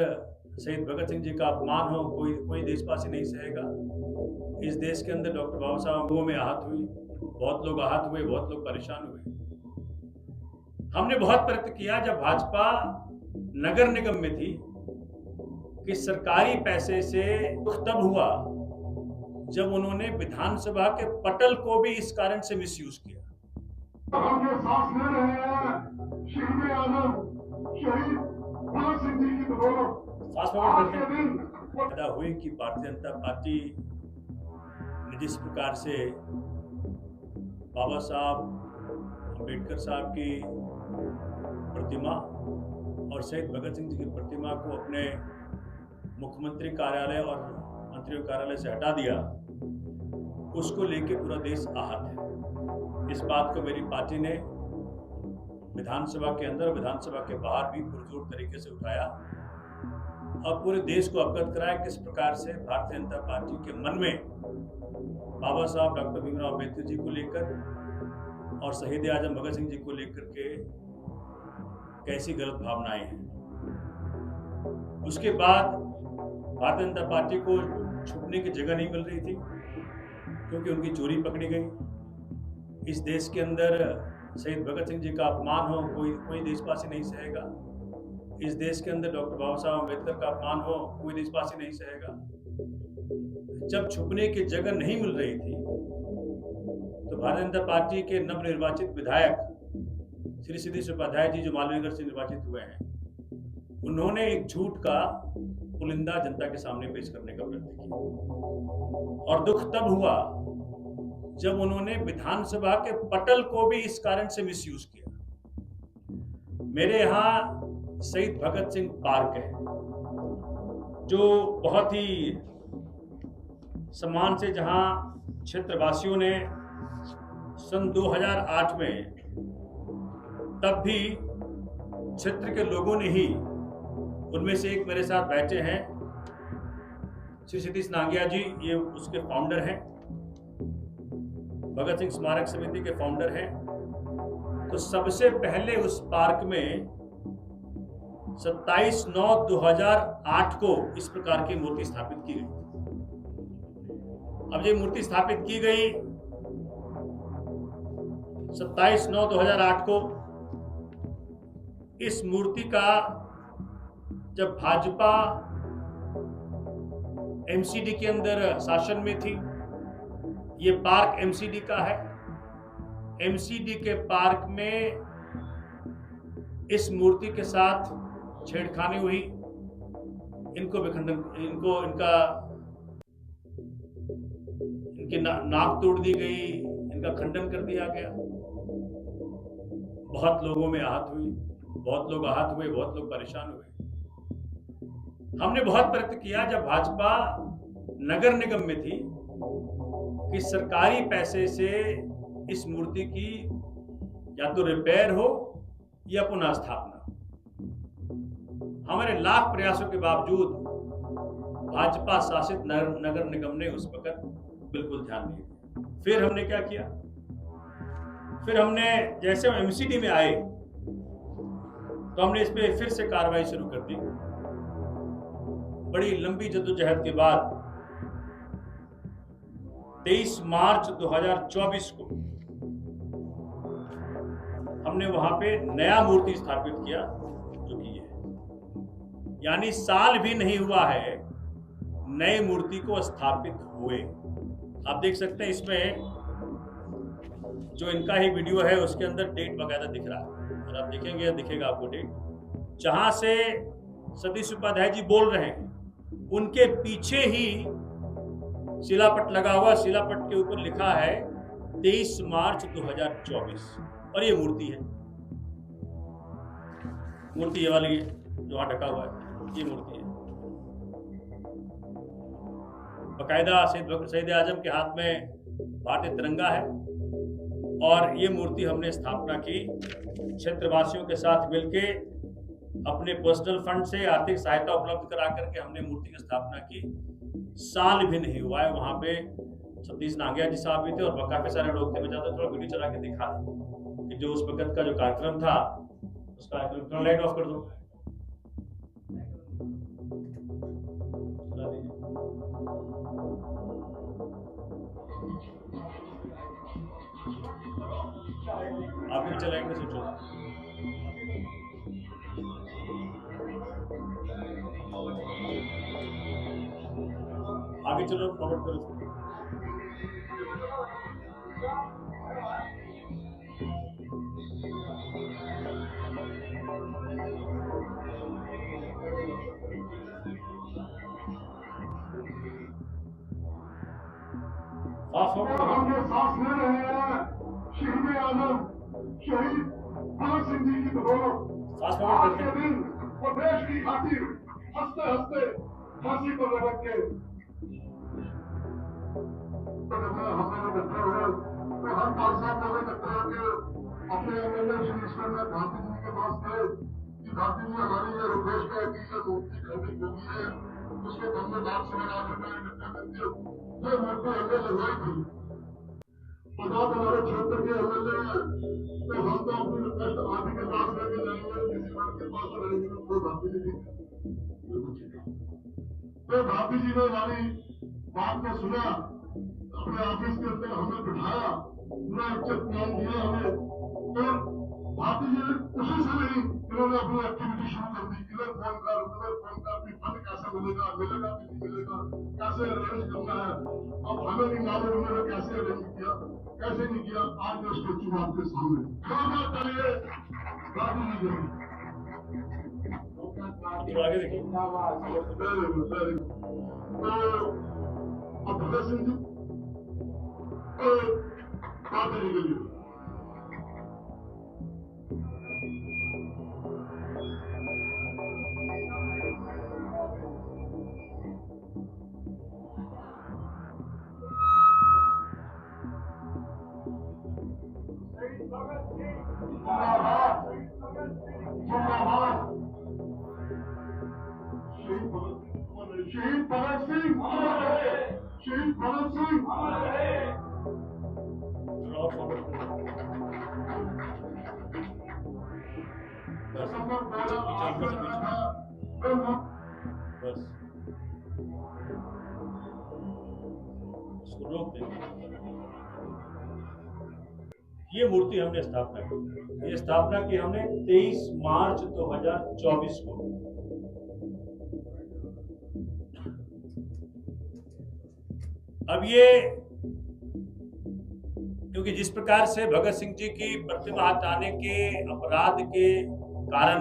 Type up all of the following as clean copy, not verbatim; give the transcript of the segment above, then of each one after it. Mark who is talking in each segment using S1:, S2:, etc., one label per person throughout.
S1: शहीद भगत सिंह जी का अपमान हो कोई कोई देशवासी नहीं सहेगा। इस देश के अंदर डॉक्टर बाबा साहब लोगों में आहत हुई, बहुत लोग आहत हुए, बहुत लोग परेशान हुए। हमने बहुत प्रयत्न किया जब भाजपा नगर निगम में थी कि सरकारी पैसे से तब हुआ जब उन्होंने विधानसभा के पटल को भी इस कारण से मिसयूज किया।
S2: हम ये सांस ले रहे हैं शहीद आजम शहीद भगत सिंह जी की बदौलत आज के दिन
S1: पैदा हुई कि भारतीय जनता पार्टी ने जिस प्रकार से बाबा साहब अम्बेडकर साहब की प्रतिमा और शहीद भगत सिंह जी की प्रतिमा को अपने मुख्यमंत्री कार्यालय और मंत्रियों कार्यालय से हटा दिया, उसको लेके पूरा देश आहत है। इस बात को मेरी पार्टी ने विधानसभा के अंदर और विधानसभा के बाहर भी पुरजोर तरीके से उठाया और पूरे देश को अवगत कराया किस प्रकार से भारतीय जनता पार्टी के मन में बाबा साहब डॉक्टर भीमराव अम्बेडकर जी को लेकर और शहीद आजम भगत सिंह जी को लेकर के कैसी गलत भावनाएं हैं। उसके बाद भारतीय जनता पार्टी को छुपने की जगह नहीं मिल रही थी क्योंकि उनकी चोरी पकड़ी गई। इस देश के अंदर शहीद भगत सिंह जी का अपमान हो कोई देशवासी नहीं सहेगा। इस देश के अंदर डॉक्टर बाबा साहब अम्बेडकर का अपमान हो कोई देशवासी नहीं सहेगा। जब छुपने की जगह नहीं मिल रही थी तो भारतीय जनता पार्टी के नवनिर्वाचित विधायक श्री सतीश उपाध्याय जी जो मालवीयनगर से निर्वाचित हुए हैं, उन्होंने एक झूठ का पुलिंदा जनता के सामने पेश करने का प्रयत्न किया और दुख तब हुआ जब उन्होंने विधानसभा के पटल को भी इस कारण से मिसयूज किया। मेरे यहाँ शहीद भगत सिंह पार्क है जो बहुत ही सम्मान से, जहां क्षेत्रवासियों ने सन 2008 में तब भी क्षेत्र के लोगों ने ही, उनमें से एक मेरे साथ बैठे हैं श्री सतीश नांगिया जी, ये उसके फाउंडर हैं, भगत सिंह स्मारक समिति के फाउंडर हैं। तो सबसे पहले उस पार्क में 27/9/2008 को इस प्रकार की मूर्ति स्थापित की गई। अब ये मूर्ति स्थापित की गई 27/9/2008 को। इस मूर्ति का जब भाजपा एमसीडी के अंदर शासन में थी, ये पार्क एमसीडी का है, एमसीडी के पार्क में इस मूर्ति के साथ छेड़खानी हुई, इनको विखंडन, इनकी नाक तोड़ दी गई, इनका खंडन कर दिया गया। बहुत लोगों में आहत हुई, बहुत लोग आहत हुए, बहुत लोग परेशान हुए। हमने बहुत प्रयत्न किया जब भाजपा नगर निगम में थी कि सरकारी पैसे से इस मूर्ति की या तो रिपेयर हो या पुनः स्थापना। हमारे लाख प्रयासों के बावजूद भाजपा शासित नगर निगम ने उस वक्त बिल्कुल ध्यान नहीं दिया। फिर हमने क्या किया, फिर हमने जैसे हम एमसीडी में आए तो हमने इस पे फिर से कार्रवाई शुरू कर दी। बड़ी लंबी जद्दोजहद के बाद 23 मार्च 2024 को हमने वहां पे नया मूर्ति स्थापित किया, जो कि ये है। यानी साल भी नहीं हुआ है नए मूर्ति को स्थापित हुए। आप देख सकते हैं इसमें जो इनका ही वीडियो है उसके अंदर डेट बकायदा दिख रहा है, और आप देखेंगे दिखेगा आपको डेट। जहां से सतीश उपाध्याय जी बोल रहे हैं उनके पीछे ही शिलापट लगा हुआ, शिलापट के ऊपर लिखा है 23 मार्च 2024, और ये मूर्ति है। मूर्ति ये वाली है जो वहां ढका हुआ है, ये मूर्ति है। बकायदा शहीद आजम के हाथ में भारतीय तिरंगा है, और ये मूर्ति हमने स्थापना की क्षेत्रवासियों के साथ मिलके अपने पर्सनल फंड से आर्थिक सहायता उपलब्ध करा करके हमने मूर्ति की स्थापना की। साल भी नहीं हुआ है। वहां पे सतीश नांगिया जी साहब भी थे और काफी सारे लोग थे। मैं चाहता थोड़ा वीडियो चला के दिखा कि जो उस वक्त का जो कार्यक्रम था, उस कार्यक्रम लाइट ऑफ कर दो। आप भी चलाएंगे सोचो। आगे चलो, फॉरवर्ड करो। फास्ट फॉरवर्ड करो।
S2: हमने सांस ले रहे हैं शहीद आजम शहीद भगत सिंह जी की बदौलत।
S1: फास्ट
S2: आज
S1: फॉरवर्ड
S2: के
S1: करते
S2: दिन वो देश की खातिर हंसते हंसते फांसी पर लटक के हमने बैठे हुए तो हर खालसा वाले बैठे होकर अपने एमएलए श्री ईश्वरनाथ भारती जी के पास गए कि भारती जी हमारी ये रुपेश का की ये मूर्ति खरीदी होगी है उसको हमने बात समझ आ करके ये मूर्ति हमने लगवाई थी और आप हमारे क्षेत्र के एमएलए हैं तो हम तो अपनी रिक्वेस्ट आप ही के पास लेके जाएंगे किसी बात के पास रहेंगे तो कोई भारती जी तो भारती जी ने हमारी बात को सुना अपने ऑफिस के अंदर हमें बिठाया पूरा इज्जत मान दिया हमें तो भारती जी ने उसी से नहीं इन्होंने अपनी एक्टिविटी शुरू कर दी इधर फोन कर भी फंड कैसे मिलेगा मिलेगा कि नहीं मिलेगा कैसे अरेंज करना है अब हमें नहीं मालूम उन्होंने कैसे अरेंज किया कैसे नहीं किया आज मैं स्टेच्यू आपके सामने करिए भारती जी
S1: थोड़ा आगे देखिए।
S2: अब भगत सिंह जी बात नहीं करिए शहीद भगत सिंह शहीद भगत सिंह
S1: थोड़ा और फॉरवर्ड करो। बस इसको रोक देंगे। ये मूर्ति हमने स्थापना की। ये स्थापना की हमने 23 मार्च 2024 को। अब ये क्योंकि जिस प्रकार से भगत सिंह जी की प्रतिमा हटाने के अपराध के कारण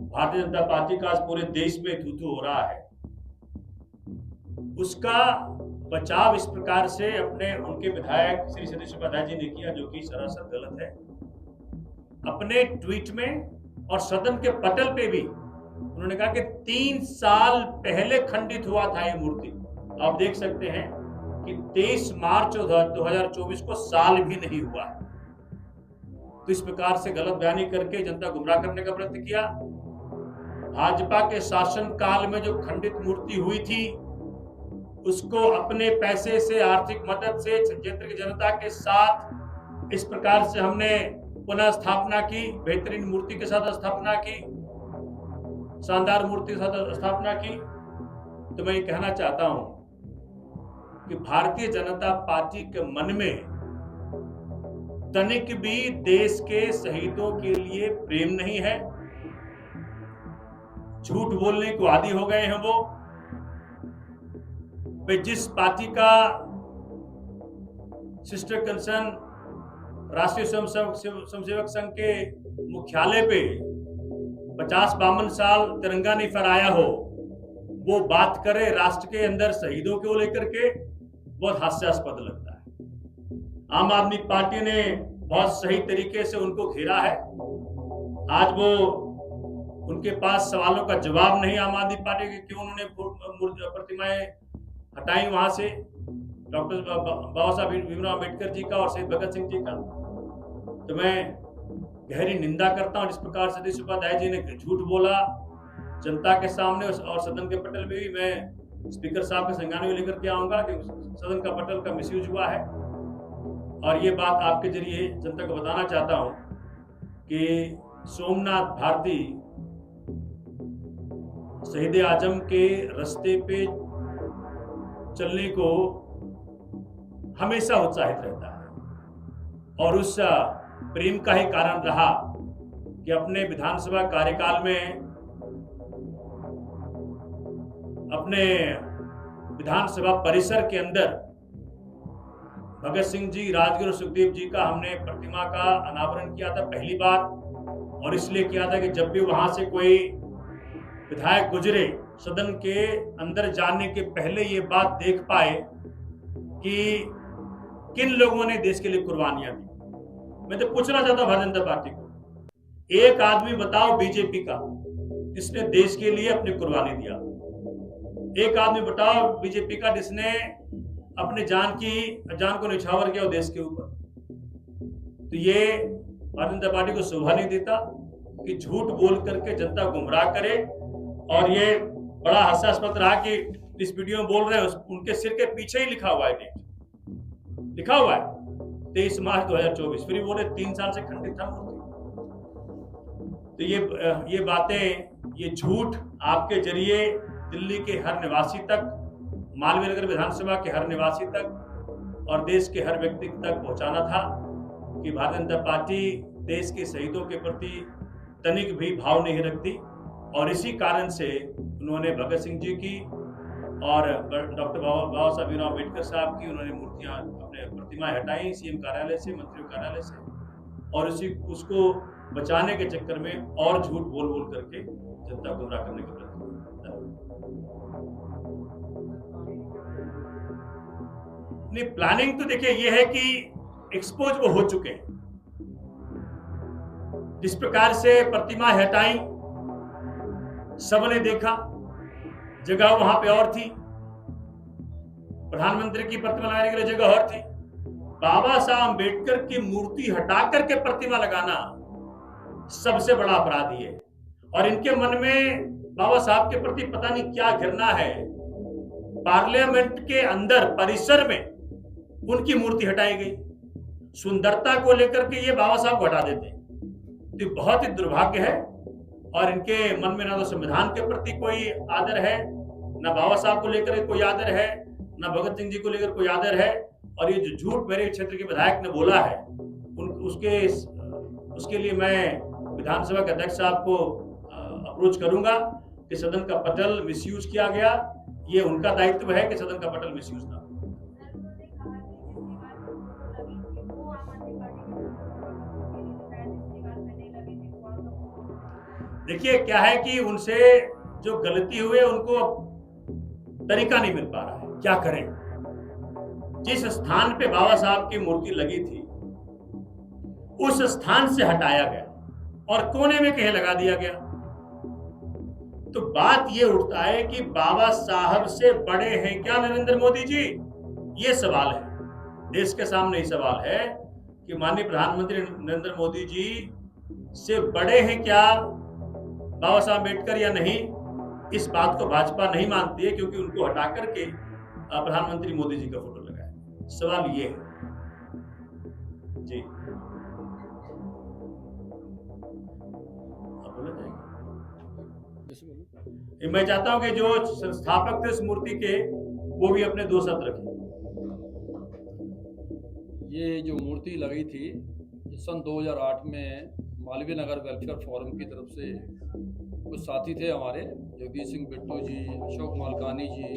S1: भारतीय जनता पार्टी का आज पूरे देश में थू-थू हो रहा है, उसका बचाव इस प्रकार से अपने उनके विधायक श्री सतीश उपाध्याय जी ने किया, जो कि सरासर गलत है। अपने ट्वीट में और सदन के पटल पे भी उन्होंने कहा कि 3 साल पहले खंडित हुआ था ये मूर्ति। आप देख सकते हैं कि 23 मार्च 2024 को साल भी नहीं हुआ। तो इस प्रकार से गलत बयानी करके जनता गुमराह करने का प्रयत्न किया। भाजपा के शासन काल में जो खंडित मूर्ति हुई थी उसको अपने पैसे से, आर्थिक मदद से क्षेत्र की जनता के साथ इस प्रकार से हमने पुनः स्थापना की, बेहतरीन मूर्ति के साथ स्थापना की, शानदार मूर्ति के साथ स्थापना की। तो मैं ये कहना चाहता हूं कि भारतीय जनता पार्टी के मन में तनिक भी देश के शहीदों के लिए प्रेम नहीं है। झूठ बोलने को आदी हो गए हैं वो। जिस पार्टी का सिस्टर कंसर्न राष्ट्रीय स्वयंसेवक संघ के मुख्यालय पे 50-52 साल तिरंगा नहीं फहराया हो, वो बात करे राष्ट्र के अंदर शहीदों को लेकर के, बहुत हास्यास्पद लगता है। आम आदमी पार्टी ने बहुत सही तरीके से उनको घेरा है। आज वो उनके पास सवालों का जवाब नहीं आम आदमी पार्टी के, क्यों उन्होंने प्रतिमाएं हटाई वहां से, डॉक्टर बाबा साहब भीमराव अम्बेडकर जी का और शहीद भगत सिंह जी का। तो मैं गहरी निंदा करता हूं जिस प्रकार सतीश उपाध्याय जी ने झूठ बोला जनता के सामने और सदन के पटल में भी। मैं स्पीकर साहब के संज्ञान में लेकर के आऊंगा कि सदन का पटल का मिसयूज हुआ है। और ये बात आपके जरिए जनता को बताना चाहता हूं कि सोमनाथ भारती शहीद आजम के रास्ते पे चलने को हमेशा उत्साहित रहता है और उस प्रेम का ही कारण रहा कि अपने विधानसभा कार्यकाल में अपने विधानसभा परिसर के अंदर भगत सिंह जी, राजगुरु सुखदेव जी का हमने प्रतिमा का अनावरण किया था पहली बार। और इसलिए किया था कि जब भी वहां से कोई विधायक गुजरे, सदन के अंदर जाने के पहले ये बात देख पाए कि किन लोगों ने देश के लिए कुर्बानियां दी। मैं तो पूछना चाहता हूं भारतीय जनता पार्टी को, एक आदमी बताओ बीजेपी का जिसने देश के लिए अपनी कुर्बानी दिया। एक आदमी बताओ बीजेपी का जिसने अपने जान को निछावर किया देश के ऊपर। तो ये भारतीय जनता पार्टी को शोभा नहीं देता कि झूठ बोल करके जनता गुमराह करे। और ये बड़ा हास्यास्पद रहा कि इस वीडियो में बोल रहे हैं, उनके सिर के पीछे ही लिखा हुआ है डेट, लिखा हुआ है 23 मार्च 2024। फिर बोले 3 साल से खंडित था मूर्ति। तो ये बातें, ये झूठ आपके जरिए दिल्ली के हर निवासी तक, मालवीय नगर विधानसभा के हर निवासी तक और देश के हर व्यक्ति तक पहुंचाना था कि भारतीय जनता पार्टी देश के शहीदों के प्रति तनिक भी भाव नहीं रखती। और इसी कारण से उन्होंने भगत सिंह जी की और डॉक्टर बाबा साहब भीमराव अम्बेडकर साहब की उन्होंने मूर्तियां, अपने प्रतिमाएं हटाई सीएम कार्यालय से, मंत्रियों कार्यालय से, और उसको बचाने के चक्कर में और झूठ बोल बोल करके जनता को गुमराह करने के प्रयत्न। नहीं, प्लानिंग तो देखिए ये है कि एक्सपोज वो हो चुके हैं। जिस प्रकार से प्रतिमा हटाई सबने देखा, जगह वहां पे और थी, प्रधानमंत्री की प्रतिमा लगाने के लिए जगह और थी। बाबा साहब अम्बेडकर की मूर्ति हटा करके प्रतिमा लगाना सबसे बड़ा अपराधी है। और इनके मन में बाबा साहब के प्रति पता नहीं क्या घृणा है। पार्लियामेंट के अंदर परिसर में उनकी मूर्ति हटाई गई, सुंदरता को लेकर के ये बाबा साहब को हटा देते हैं। तो बहुत ही दुर्भाग्य है। और इनके मन में ना तो संविधान के प्रति कोई आदर है, ना बाबा साहब को लेकर कोई आदर है, ना भगत सिंह जी को लेकर कोई आदर है। और ये जो झूठ मेरे क्षेत्र के विधायक ने बोला है, उसके लिए मैं विधानसभा के अध्यक्ष साहब को अप्रोच करूंगा कि सदन का पटल मिसयूज किया गया। ये उनका दायित्व है कि सदन का पटल मिसयूज ना। देखिए क्या है कि उनसे जो गलती हुई उनको तरीका नहीं मिल पा रहा है, क्या करें। जिस स्थान पे बाबा साहब की मूर्ति लगी थी उस स्थान से हटाया गया और कोने में कहीं लगा दिया गया। तो बात ये उठता है कि बाबा साहब से बड़े हैं क्या नरेंद्र मोदी जी? ये सवाल है, देश के सामने ही सवाल है कि माननीय प्रधानमंत्री नरेंद्र मोदी जी से बड़े हैं क्या बाबा साहब अम्बेडकर या नहीं? इस बात को भाजपा नहीं मानती है क्योंकि उनको हटा करके प्रधानमंत्री मोदी जी का फोटो लगाया। सवाल ये है जी, आप बोला जाएगा। मैं चाहता हूं कि जो संस्थापक थे इस मूर्ति के, वो भी अपने 2 शब्द रखें।
S3: ये जो मूर्ति लगी थी सन 2008 में मालवीय नगर वेलफेयर फोरम की तरफ से कुछ साथी थे हमारे, जगदीश सिंह बिट्टू जी, अशोक मालकानी जी,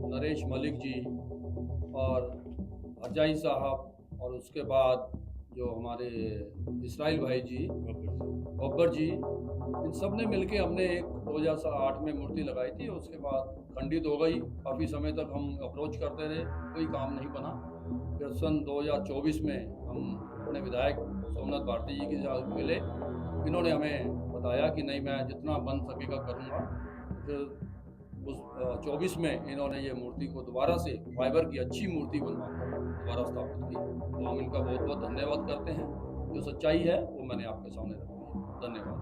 S3: नरेश मलिक जी और अजय साहब, और उसके बाद जो हमारे इसराइल भाई जी, बब्बर जी, इन सब ने मिलके हमने 2008 में मूर्ति लगाई थी। उसके बाद खंडित हो गई, काफ़ी समय तक हम अप्रोच करते रहे, कोई काम नहीं बना। फिर सन 2024 में हम अपने विधायक सोमनाथ भारती जी के साथ मिले। इन्होंने हमें बताया कि नहीं, मैं जितना बन सकेगा करूँगा। फिर उस 24 में इन्होंने ये मूर्ति को दोबारा से फाइबर की अच्छी मूर्ति बनवाकर दोबारा स्थापित की। तो हम इनका बहुत बहुत धन्यवाद करते हैं। जो सच्चाई है वो मैंने आपके सामने रखी है। धन्यवाद।